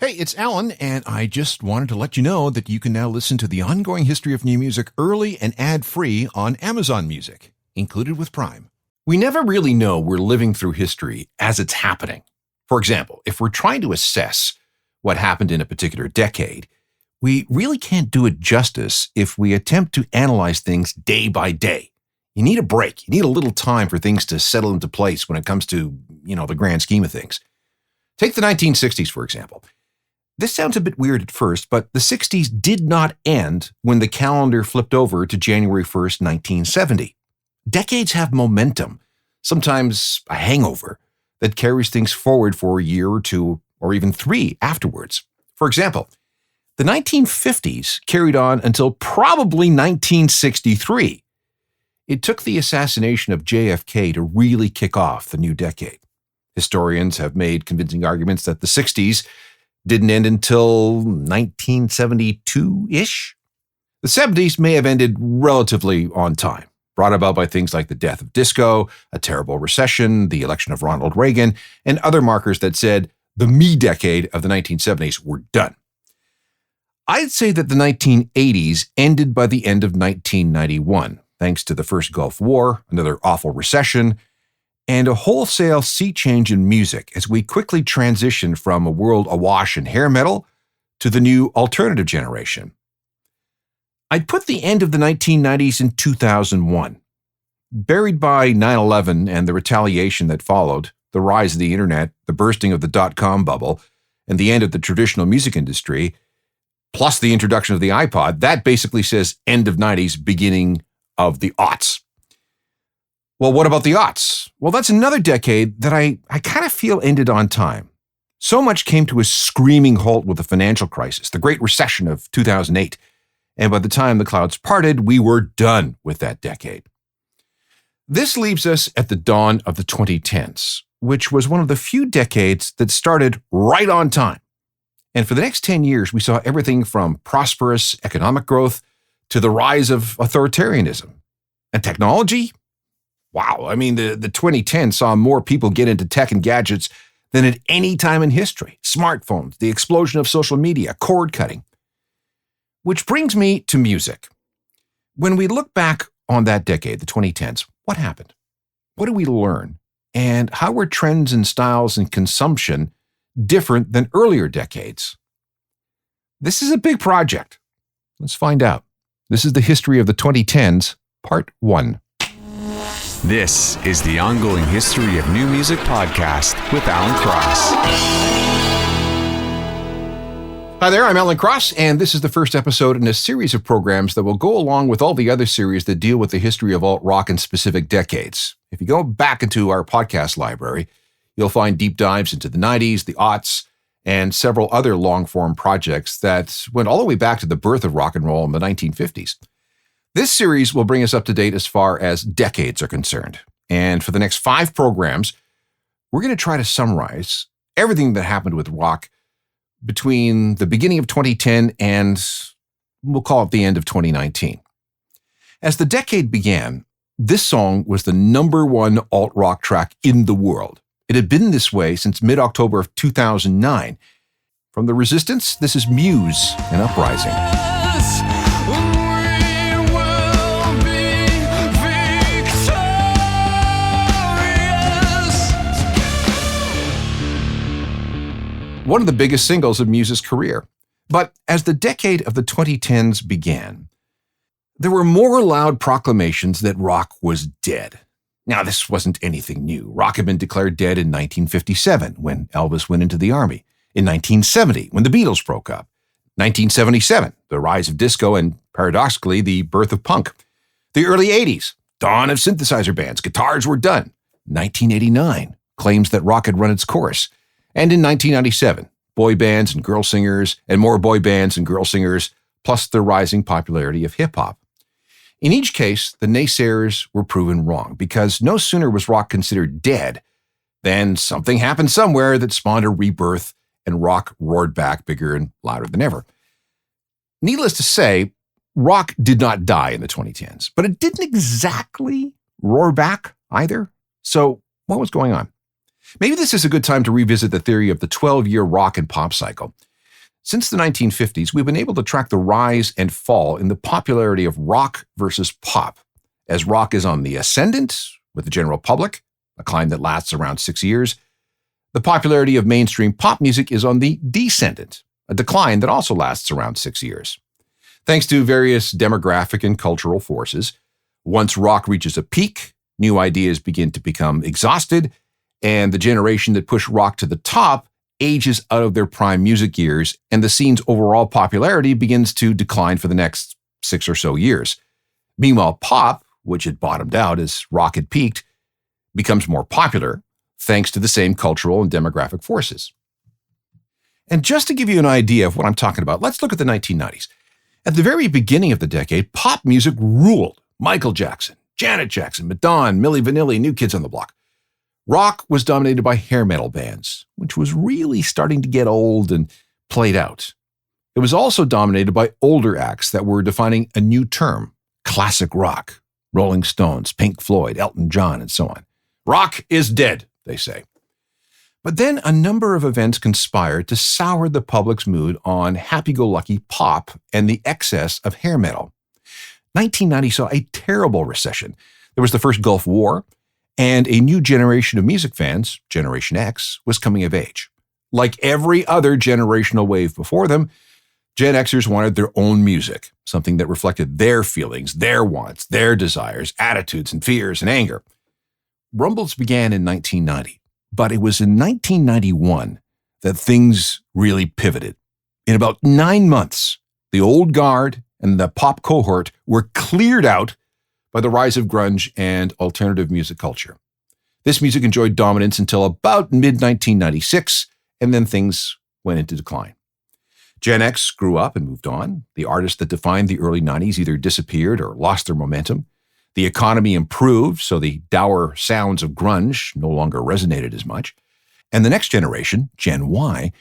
Hey, it's Alan, and I just wanted to let you know that you can now listen to the ongoing history of new music early and ad-free on Amazon Music, included with Prime. We never really know we're living through history as it's happening. For example, if we're trying to assess what happened in a particular decade, we really can't do it justice if we attempt to analyze things day by day. You need a break. You need a little time for things to settle into place when it comes to, the grand scheme of things. Take the 1960s, for example. This sounds a bit weird at first, but the 60s did not end when the calendar flipped over to January 1st, 1970. Decades have momentum, sometimes a hangover, that carries things forward for a year or two or even three afterwards. For example, the 1950s carried on until probably 1963. It took the assassination of JFK to really kick off the new decade. Historians have made convincing arguments that the 60s didn't end until 1972-ish. The 70s may have ended relatively on time, brought about by things like the death of disco, a terrible recession, the election of Ronald Reagan, and other markers that said the me decade of the 1970s were done. I'd say that the 1980s ended by the end of 1991, thanks to the first Gulf War, another awful recession, and a wholesale sea change in music as we quickly transitioned from a world awash in hair metal to the new alternative generation. I'd put the end of the 1990s in 2001. Buried by 9/11 and the retaliation that followed, the rise of the internet, the bursting of the dot-com bubble, and the end of the traditional music industry, plus the introduction of the iPod, that basically says end of 90s, beginning of the aughts. Well, what about the aughts? Well, that's another decade that I kind of feel ended on time. So much came to a screaming halt with the financial crisis, the Great Recession of 2008. And by the time the clouds parted, we were done with that decade. This leaves us at the dawn of the 2010s, which was one of the few decades that started right on time. And for the next 10 years, we saw everything from prosperous economic growth to the rise of authoritarianism. And technology? Wow, the 2010s saw more people get into tech and gadgets than at any time in history. Smartphones, the explosion of social media, cord cutting. Which brings me to music. When we look back on that decade, the 2010s, what happened? What did we learn? And how were trends and styles and consumption different than earlier decades? This is a big project. Let's find out. This is the history of the 2010s, part 1. This is the Ongoing History of New Music podcast with Alan Cross. Hi there, I'm Alan Cross, and this is the first episode in a series of programs that will go along with all the other series that deal with the history of alt-rock in specific decades. If you go back into our podcast library, you'll find deep dives into the 90s, the aughts, and several other long-form projects that went all the way back to the birth of rock and roll in the 1950s. This series will bring us up to date as far as decades are concerned. And for the next 5 programs, we're going to try to summarize everything that happened with rock between the beginning of 2010 and we'll call it the end of 2019. As the decade began, this song was the #1 alt-rock track in the world. It had been this way since mid-October of 2009. From The Resistance, this is Muse and Uprising. One of the biggest singles of Muse's career. But as the decade of the 2010s began, there were more loud proclamations that rock was dead. Now, this wasn't anything new. Rock had been declared dead in 1957, when Elvis went into the army. In 1970, when the Beatles broke up. 1977, the rise of disco and, paradoxically, the birth of punk. The early 80s, dawn of synthesizer bands. Guitars were done. 1989, claims that rock had run its course. And in 1997, boy bands and girl singers, and more boy bands and girl singers, plus the rising popularity of hip-hop. In each case, the naysayers were proven wrong, because no sooner was rock considered dead than something happened somewhere that spawned a rebirth, and rock roared back bigger and louder than ever. Needless to say, rock did not die in the 2010s, but it didn't exactly roar back either. So what was going on? Maybe this is a good time to revisit the theory of the 12-year rock and pop cycle. Since the 1950s, we've been able to track the rise and fall in the popularity of rock versus pop, as rock is on the ascendant with the general public, a climb that lasts around 6 years. The popularity of mainstream pop music is on the descendant, a decline that also lasts around 6 years. Thanks to various demographic and cultural forces, once rock reaches a peak, new ideas begin to become exhausted, and the generation that pushed rock to the top ages out of their prime music years, and the scene's overall popularity begins to decline for the next 6 or so years. Meanwhile, pop, which had bottomed out as rock had peaked, becomes more popular thanks to the same cultural and demographic forces. And just to give you an idea of what I'm talking about, let's look at the 1990s. At the very beginning of the decade, pop music ruled. Michael Jackson, Janet Jackson, Madonna, Milli Vanilli, New Kids on the Block. Rock was dominated by hair metal bands, which was really starting to get old and played out. It was also dominated by older acts that were defining a new term, classic rock. Rolling Stones, Pink Floyd, Elton John, and so on. Rock is dead, they say. But then a number of events conspired to sour the public's mood on happy-go-lucky pop and the excess of hair metal. 1990 saw a terrible recession. There was the first Gulf War, and a new generation of music fans, Generation X, was coming of age. Like every other generational wave before them, Gen Xers wanted their own music, something that reflected their feelings, their wants, their desires, attitudes, and fears and anger. Rumbles began in 1990, but it was in 1991 that things really pivoted. In about 9 months, the old guard and the pop cohort were cleared out by the rise of grunge and alternative music culture. This music enjoyed dominance until about mid-1996, and then things went into decline. Gen X grew up and moved on. The artists that defined the early 90s either disappeared or lost their momentum. The economy improved, so the dour sounds of grunge no longer resonated as much. And the next generation, Gen Y,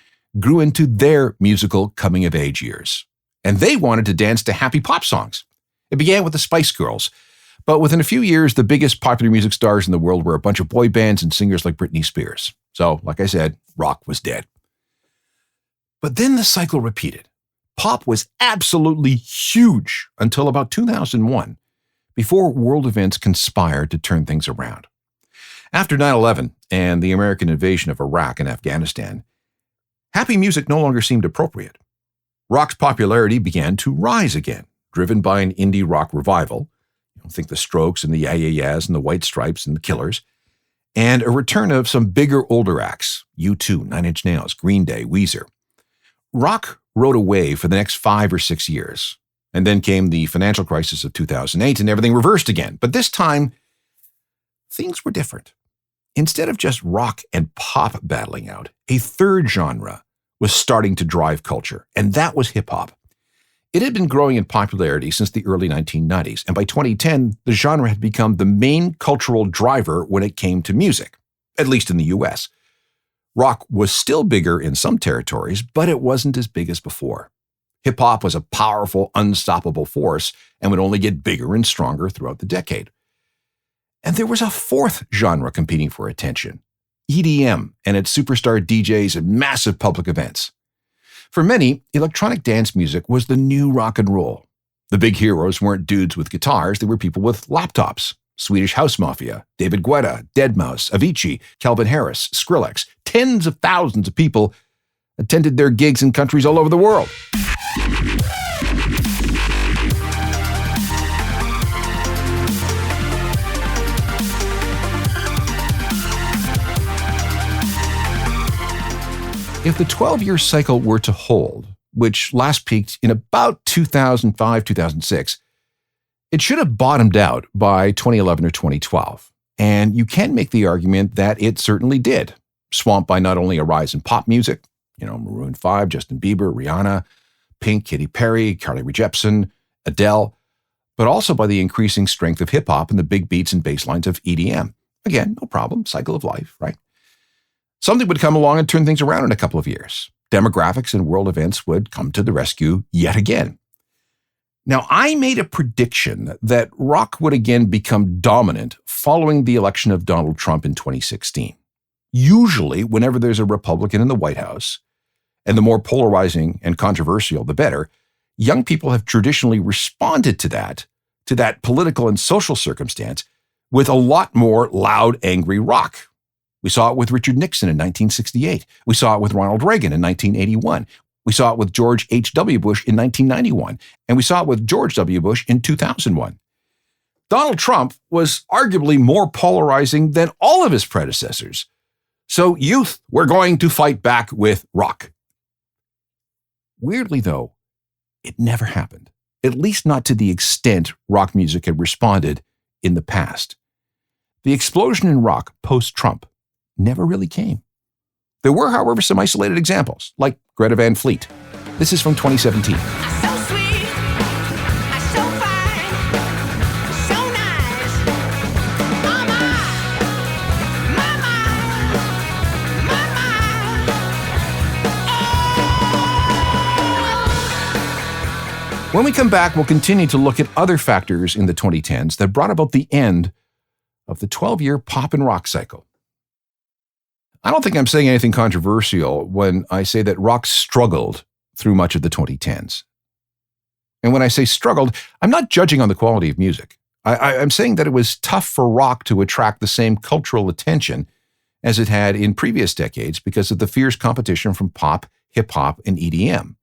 grew into their musical coming-of-age years. And they wanted to dance to happy pop songs. It began with the Spice Girls. But within a few years, the biggest popular music stars in the world were a bunch of boy bands and singers like Britney Spears. So, like I said, rock was dead. But then the cycle repeated. Pop was absolutely huge until about 2001, before world events conspired to turn things around. After 9/11 and the American invasion of Iraq and Afghanistan, happy music no longer seemed appropriate. Rock's popularity began to rise again, driven by an indie rock revival. Think the Strokes and the Yeah Yeah Yeahs and the White Stripes and the Killers, and a return of some bigger older acts, U2, Nine Inch Nails, Green Day, Weezer. Rock rode away for the next 5 or 6 years, and then came the financial crisis of 2008 and everything reversed again. But this time, things were different. Instead of just rock and pop battling out, a third genre was starting to drive culture, and that was hip-hop. It had been growing in popularity since the early 1990s, and by 2010, the genre had become the main cultural driver when it came to music, at least in the US. Rock was still bigger in some territories, but it wasn't as big as before. Hip-hop was a powerful, unstoppable force and would only get bigger and stronger throughout the decade. And there was a fourth genre competing for attention, EDM and its superstar DJs and massive public events. For many, electronic dance music was the new rock and roll. The big heroes weren't dudes with guitars, they were people with laptops. Swedish House Mafia, David Guetta, Deadmau5, Avicii, Calvin Harris, Skrillex. Tens of thousands of people attended their gigs in countries all over the world. If the 12-year cycle were to hold, which last peaked in about 2005-2006, it should have bottomed out by 2011 or 2012. And you can make the argument that it certainly did, swamped by not only a rise in pop music, Maroon 5, Justin Bieber, Rihanna, Pink, Katy Perry, Carly Rae Jepsen, Adele, but also by the increasing strength of hip-hop and the big beats and bass lines of EDM. Again, no problem, cycle of life, right? Something would come along and turn things around in a couple of years. Demographics and world events would come to the rescue yet again. Now, I made a prediction that rock would again become dominant following the election of Donald Trump in 2016. Usually, whenever there's a Republican in the White House, and the more polarizing and controversial, the better, young people have traditionally responded to that political and social circumstance with a lot more loud, angry rock. We saw it with Richard Nixon in 1968. We saw it with Ronald Reagan in 1981. We saw it with George H.W. Bush in 1991. And we saw it with George W. Bush in 2001. Donald Trump was arguably more polarizing than all of his predecessors. So, youth, we're going to fight back with rock. Weirdly, though, it never happened, at least not to the extent rock music had responded in the past. The explosion in rock post-Trump never really came. There were, however, some isolated examples, like Greta Van Fleet. This is from 2017. When we come back, we'll continue to look at other factors in the 2010s that brought about the end of the 12-year pop and rock cycle. I don't think I'm saying anything controversial when I say that rock struggled through much of the 2010s. And when I say struggled, I'm not judging on the quality of music. I'm saying that it was tough for rock to attract the same cultural attention as it had in previous decades because of the fierce competition from pop, hip-hop, and EDM.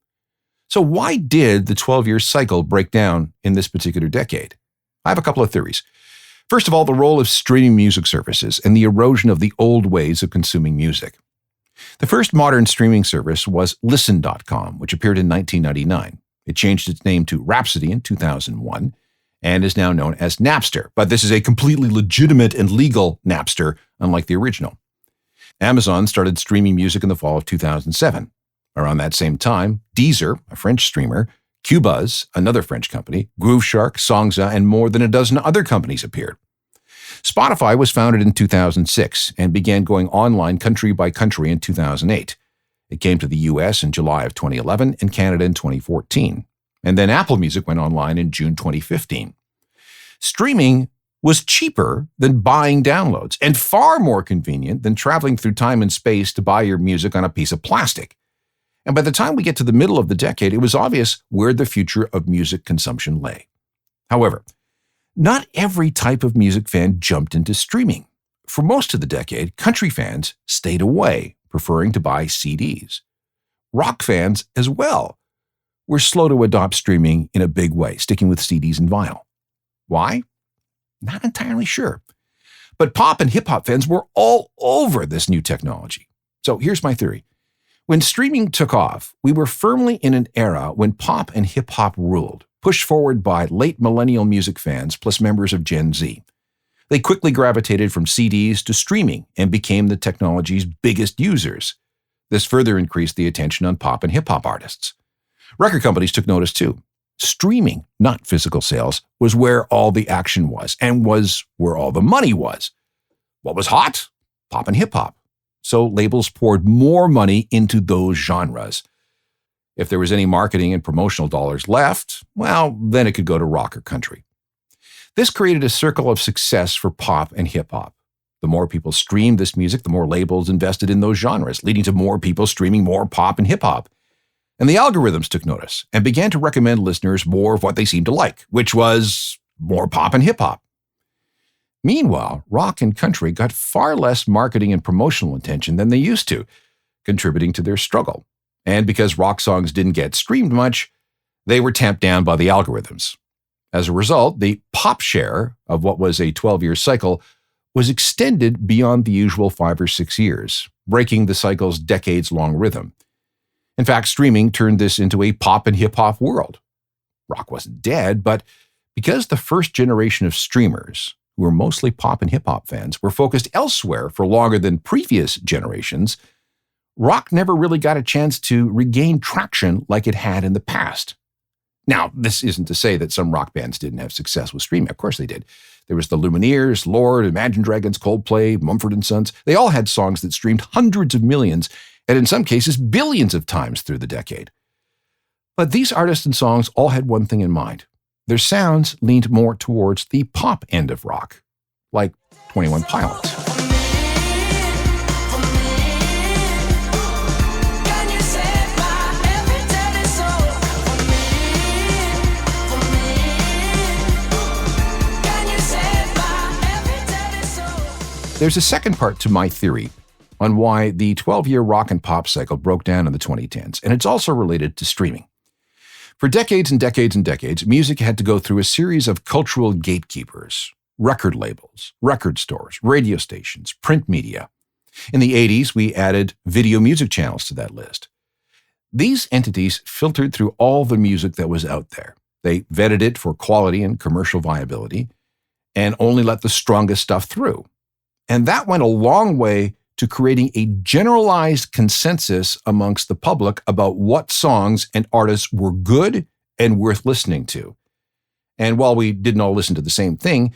So why did the 12-year cycle break down in this particular decade? I have a couple of theories. First of all, the role of streaming music services and the erosion of the old ways of consuming music. The first modern streaming service was Listen.com, which appeared in 1999. It changed its name to Rhapsody in 2001 and is now known as Napster. But this is a completely legitimate and legal Napster, unlike the original. Amazon started streaming music in the fall of 2007. Around that same time, Deezer, a French streamer, Qbuzz, another French company, Grooveshark, Songza, and more than a dozen other companies appeared. Spotify was founded in 2006 and began going online country by country in 2008. It came to the US in July of 2011 and Canada in 2014. And then Apple Music went online in June 2015. Streaming was cheaper than buying downloads and far more convenient than traveling through time and space to buy your music on a piece of plastic. And by the time we get to the middle of the decade, it was obvious where the future of music consumption lay. However, not every type of music fan jumped into streaming. For most of the decade, country fans stayed away, preferring to buy CDs. Rock fans, as well, were slow to adopt streaming in a big way, sticking with CDs and vinyl. Why? Not entirely sure. But pop and hip-hop fans were all over this new technology. So here's my theory. When streaming took off, we were firmly in an era when pop and hip-hop ruled, pushed forward by late millennial music fans plus members of Gen Z. They quickly gravitated from CDs to streaming and became the technology's biggest users. This further increased the attention on pop and hip-hop artists. Record companies took notice too. Streaming, not physical sales, was where all the action was and was where all the money was. What was hot? Pop and hip-hop. So labels poured more money into those genres. If there was any marketing and promotional dollars left, well, then it could go to rock or country. This created a circle of success for pop and hip-hop. The more people streamed this music, the more labels invested in those genres, leading to more people streaming more pop and hip-hop. And the algorithms took notice and began to recommend listeners more of what they seemed to like, which was more pop and hip-hop. Meanwhile, rock and country got far less marketing and promotional attention than they used to, contributing to their struggle. And because rock songs didn't get streamed much, they were tamped down by the algorithms. As a result, the pop share of what was a 12-year cycle was extended beyond the usual 5 or 6 years, breaking the cycle's decades-long rhythm. In fact, streaming turned this into a pop and hip-hop world. Rock wasn't dead, but because the first generation of streamers, who were mostly pop and hip-hop fans, were focused elsewhere for longer than previous generations, rock never really got a chance to regain traction like it had in the past. Now, this isn't to say that some rock bands didn't have success with streaming. Of course they did. There was the Lumineers, Lorde, Imagine Dragons, Coldplay, Mumford & Sons. They all had songs that streamed hundreds of millions, and in some cases, billions of times through the decade. But these artists and songs all had one thing in mind. Their sounds leaned more towards the pop end of rock, like 21 Pilots. There's a second part to my theory on why the 12-year rock and pop cycle broke down in the 2010s, and it's also related to streaming. For decades and decades and decades, music had to go through a series of cultural gatekeepers: record labels, record stores, radio stations, print media. In the 80s, we added video music channels to that list. These entities filtered through all the music that was out there. They vetted it for quality and commercial viability and only let the strongest stuff through. And that went a long way to creating a generalized consensus amongst the public about what songs and artists were good and worth listening to. And while we didn't all listen to the same thing,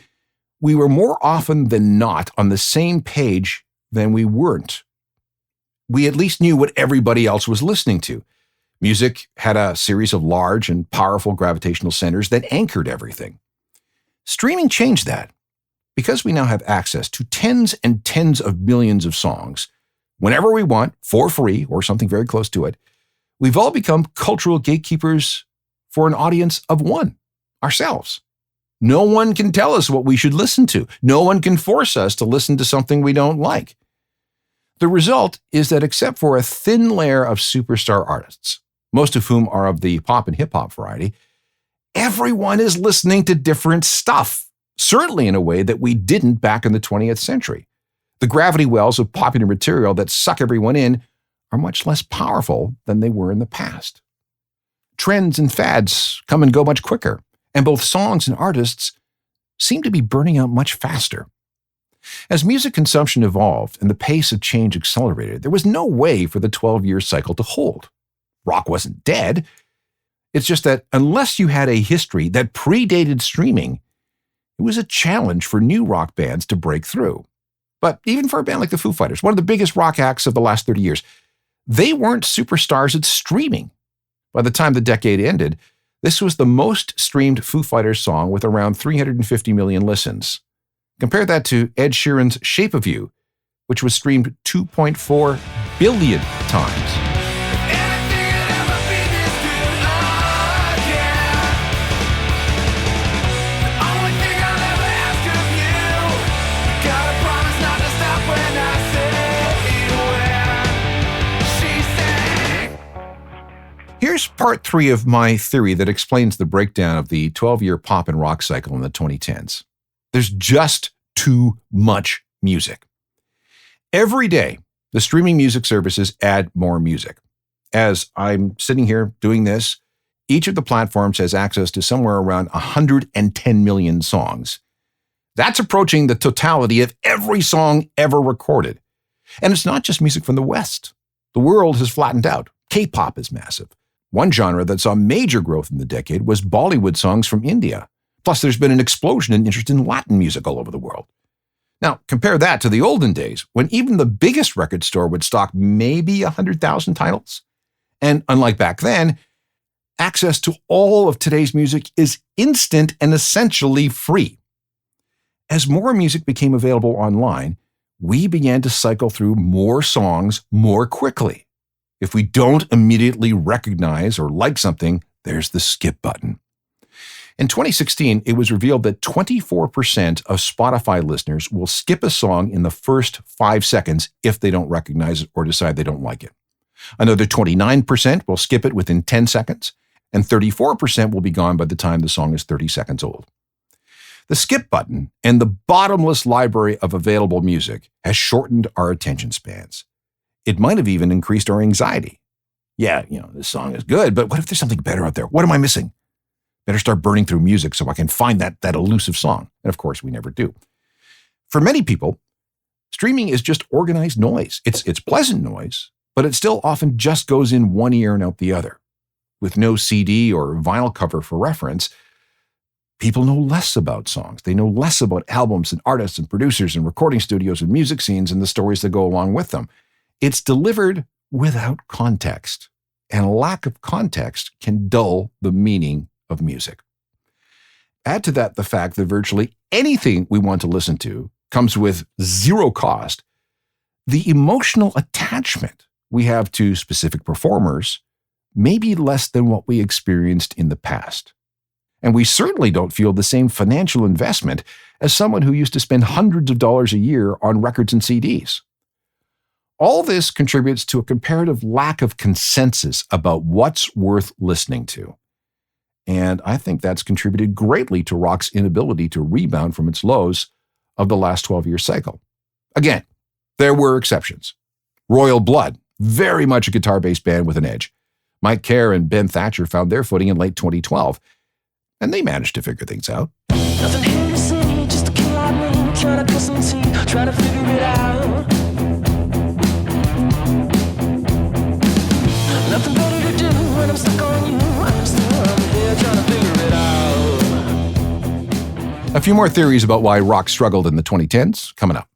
we were more often than not on the same page than we weren't. We at least knew what everybody else was listening to. Music had a series of large and powerful gravitational centers that anchored everything. Streaming changed that. Because we now have access to tens and tens of millions of songs, whenever we want, for free or something very close to it, we've all become cultural gatekeepers for an audience of one, ourselves. No one can tell us what we should listen to. No one can force us to listen to something we don't like. The result is that except for a thin layer of superstar artists, most of whom are of the pop and hip-hop variety, everyone is listening to different stuff, certainly in a way that we didn't back in the 20th century. The gravity wells of popular material that suck everyone in are much less powerful than they were in the past. Trends and fads come and go much quicker, and both songs and artists seem to be burning out much faster. As music consumption evolved and the pace of change accelerated, there was no way for the 12-year cycle to hold. Rock wasn't dead. It's just that unless you had a history that predated streaming, it was a challenge for new rock bands to break through. But even for a band like the Foo Fighters, one of the biggest rock acts of the last 30 years, they weren't superstars at streaming. By the time the decade ended, this was the most streamed Foo Fighters song with around 350 million listens. Compare that to Ed Sheeran's Shape of You, which was streamed 2.4 billion times. Here's part 3 of my theory that explains the breakdown of the 12-year pop and rock cycle in the 2010s. There's just too much music. Every day, the streaming music services add more music. As I'm sitting here doing this, each of the platforms has access to somewhere around 110 million songs. That's approaching the totality of every song ever recorded. And it's not just music from the West. The world has flattened out. K-pop is massive. One genre that saw major growth in the decade was Bollywood songs from India. Plus, there's been an explosion in interest in Latin music all over the world. Now, compare that to the olden days, when even the biggest record store would stock maybe 100,000 titles. And unlike back then, access to all of today's music is instant and essentially free. As more music became available online, we began to cycle through more songs more quickly. If we don't immediately recognize or like something, there's the skip button. In 2016, it was revealed that 24% of Spotify listeners will skip a song in the first 5 seconds if they don't recognize it or decide they don't like it. Another 29% will skip it within 10 seconds, and 34% will be gone by the time the song is 30 seconds old. The skip button and the bottomless library of available music has shortened our attention spans. It might have even increased our anxiety. Yeah, this song is good, but what if there's something better out there? What am I missing? Better start burning through music so I can find that elusive song. And of course, we never do. For many people, streaming is just organized noise. It's pleasant noise, but it still often just goes in one ear and out the other. With no CD or vinyl cover for reference, people know less about songs. They know less about albums and artists and producers and recording studios and music scenes and the stories that go along with them. It's delivered without context, and a lack of context can dull the meaning of music. Add to that the fact that virtually anything we want to listen to comes with zero cost. The emotional attachment we have to specific performers may be less than what we experienced in the past. And we certainly don't feel the same financial investment as someone who used to spend hundreds of dollars a year on records and CDs. All this contributes to a comparative lack of consensus about what's worth listening to. And I think that's contributed greatly to rock's inability to rebound from its lows of the last 12-year cycle. Again, there were exceptions. Royal Blood, very much a guitar-based band with an edge. Mike Kerr and Ben Thatcher found their footing in late 2012, and they managed to figure things out. Nothing here to see, just a kid like me, trying to cut some teeth, trying to figure it out. Nothing better to do when I'm stuck on you. I'm still here trying to figure it out. A few more theories about why rock struggled in the 2010s coming up.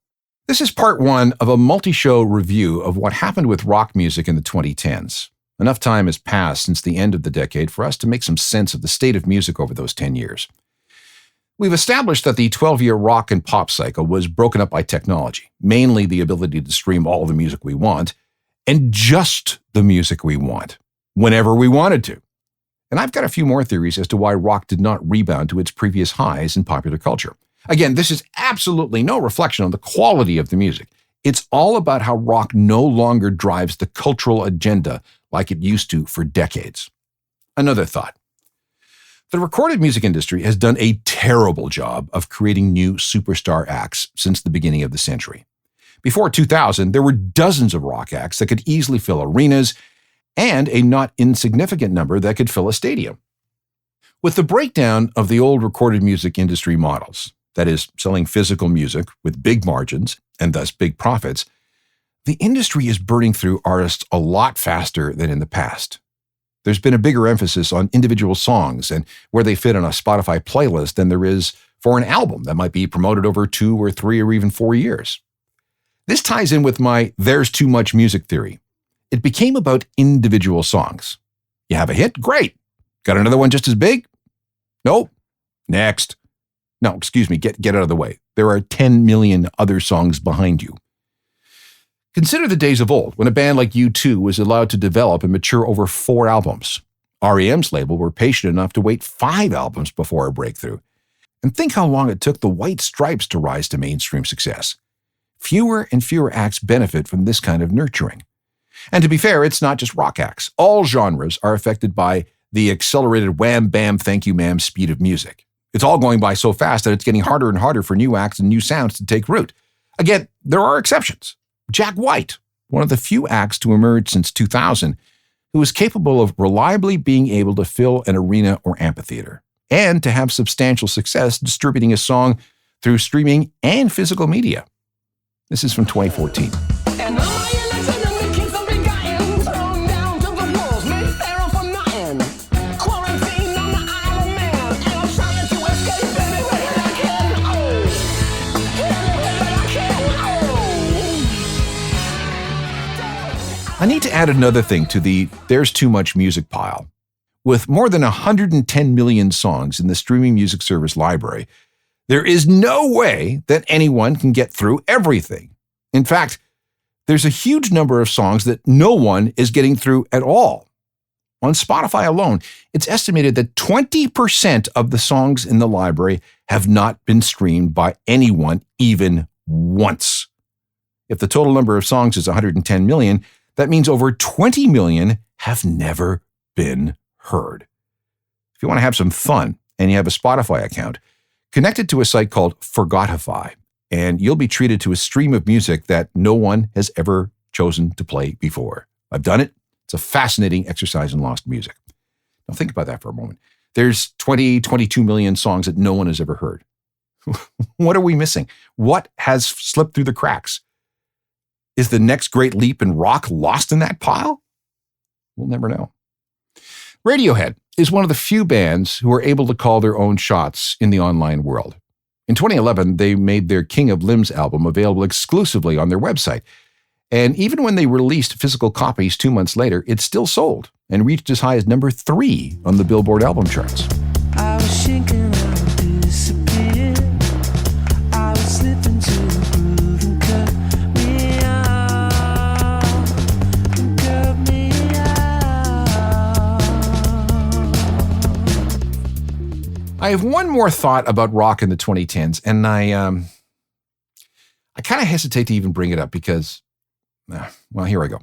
This is part one of a multi-show review of what happened with rock music in the 2010s. Enough time has passed since the end of the decade for us to make some sense of the state of music over those 10 years. We've established that the 12-year rock and pop cycle was broken up by technology, mainly the ability to stream all the music we want, and just the music we want, whenever we wanted to. And I've got a few more theories as to why rock did not rebound to its previous highs in popular culture. Again, this is absolutely no reflection on the quality of the music. It's all about how rock no longer drives the cultural agenda like it used to for decades. Another thought. The recorded music industry has done a terrible job of creating new superstar acts since the beginning of the century. Before 2000, there were dozens of rock acts that could easily fill arenas and a not insignificant number that could fill a stadium. With the breakdown of the old recorded music industry models, that is, selling physical music with big margins and thus big profits, the industry is burning through artists a lot faster than in the past. There's been a bigger emphasis on individual songs and where they fit on a Spotify playlist than there is for an album that might be promoted over 2 or 3 or even 4 years. This ties in with my "there's too much music" theory. It became about individual songs. You have a hit? Great. Got another one just as big? Nope. Next. No, excuse me, get out of the way. There are 10 million other songs behind you. Consider the days of old when a band like U2 was allowed to develop and mature over 4 albums. REM's label were patient enough to wait 5 albums before a breakthrough. And think how long it took the White Stripes to rise to mainstream success. Fewer and fewer acts benefit from this kind of nurturing. And to be fair, it's not just rock acts. All genres are affected by the accelerated wham, bam, thank you, ma'am speed of music. It's all going by so fast that it's getting harder and harder for new acts and new sounds to take root. Again, there are exceptions. Jack White, one of the few acts to emerge since 2000, who was capable of reliably being able to fill an arena or amphitheater, and to have substantial success distributing a song through streaming and physical media. This is from 2014. And all my elections and the kings of begotten, thrown down to the walls, made Pharaoh for nothing. Quarantine on the Isle of Man, and I'm trying to escape anywhere I can. Anywhere I can. I need to add another thing to the "there's too much music" pile. With more than 110 million songs in the streaming music service library, there is no way that anyone can get through everything. In fact, there's a huge number of songs that no one is getting through at all. On Spotify alone, it's estimated that 20% of the songs in the library have not been streamed by anyone even once. If the total number of songs is 110 million, that means over 20 million have never been heard. If you want to have some fun and you have a Spotify account, connect it to a site called Forgotify, and you'll be treated to a stream of music that no one has ever chosen to play before. I've done it. It's a fascinating exercise in lost music. Now think about that for a moment. There's 22 million songs that no one has ever heard. What are we missing? What has slipped through the cracks? Is the next great leap in rock lost in that pile? We'll never know. Radiohead is one of the few bands who are able to call their own shots in the online world. In 2011, they made their King of Limbs album available exclusively on their website. And even when they released physical copies 2 months later, it still sold and reached as high as number 3 on the Billboard album charts. I was thinking I would disappear. I was slipping to the groove and cut me out. Cut me out. I have one more thought about rock in the 2010s, and I kind of hesitate to even bring it up because, well, here I go.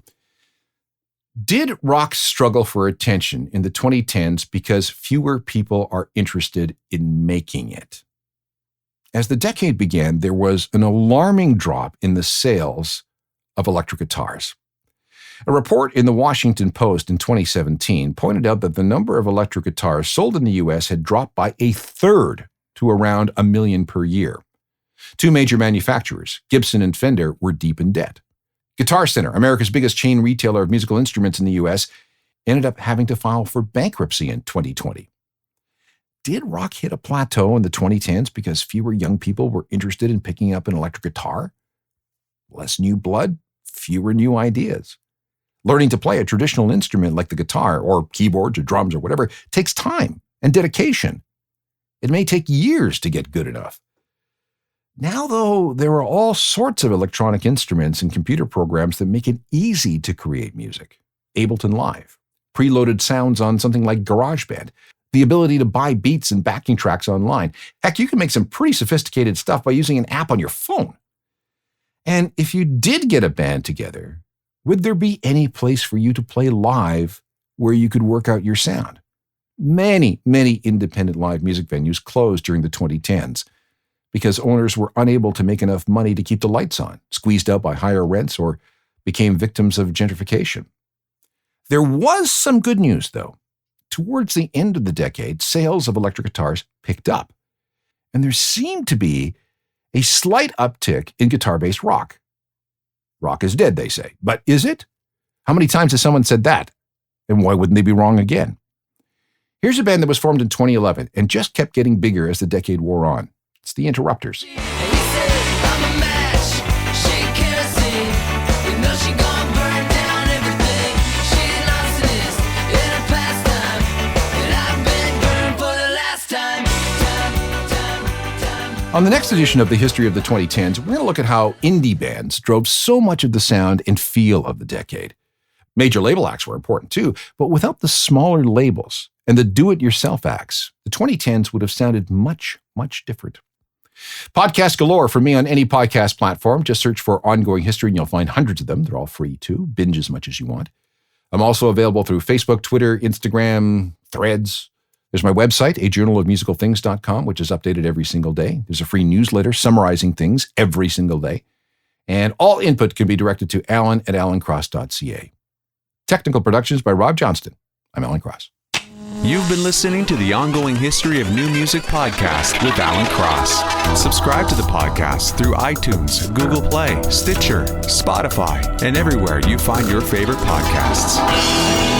Did rock struggle for attention in the 2010s because fewer people are interested in making it? As the decade began, there was an alarming drop in the sales of electric guitars. A report in the Washington Post in 2017 pointed out that the number of electric guitars sold in the U.S. had dropped by a third to around 1 million per year. Two major manufacturers, Gibson and Fender, were deep in debt. Guitar Center, America's biggest chain retailer of musical instruments in the U.S., ended up having to file for bankruptcy in 2020. Did rock hit a plateau in the 2010s because fewer young people were interested in picking up an electric guitar? Less new blood, fewer new ideas. Learning to play a traditional instrument like the guitar or keyboards or drums or whatever takes time and dedication. It may take years to get good enough. Now, though, there are all sorts of electronic instruments and computer programs that make it easy to create music. Ableton Live, preloaded sounds on something like GarageBand, the ability to buy beats and backing tracks online. Heck, you can make some pretty sophisticated stuff by using an app on your phone. And if you did get a band together, would there be any place for you to play live where you could work out your sound? Many, many independent live music venues closed during the 2010s because owners were unable to make enough money to keep the lights on, squeezed out by higher rents, or became victims of gentrification. There was some good news, though. Towards the end of the decade, sales of electric guitars picked up, and there seemed to be a slight uptick in guitar-based rock. Rock is dead, they say. But is it? How many times has someone said that? And why wouldn't they be wrong again? Here's a band that was formed in 2011 and just kept getting bigger as the decade wore on. It's the Interrupters. On the next edition of the History of the 2010s, we're going to look at how indie bands drove so much of the sound and feel of the decade. Major label acts were important too, but without the smaller labels and the do-it-yourself acts, the 2010s would have sounded much, much different. Podcast galore for me on any podcast platform. Just search for Ongoing History and you'll find hundreds of them. They're all free too. Binge as much as you want. I'm also available through Facebook, Twitter, Instagram, Threads. There's my website, ajournalofmusicalthings.com, which is updated every single day. There's a free newsletter summarizing things every single day. And all input can be directed to alan@alancross.ca. Technical productions by Rob Johnston. I'm Alan Cross. You've been listening to the Ongoing History of New Music podcast with Alan Cross. Subscribe to the podcast through iTunes, Google Play, Stitcher, Spotify, and everywhere you find your favorite podcasts.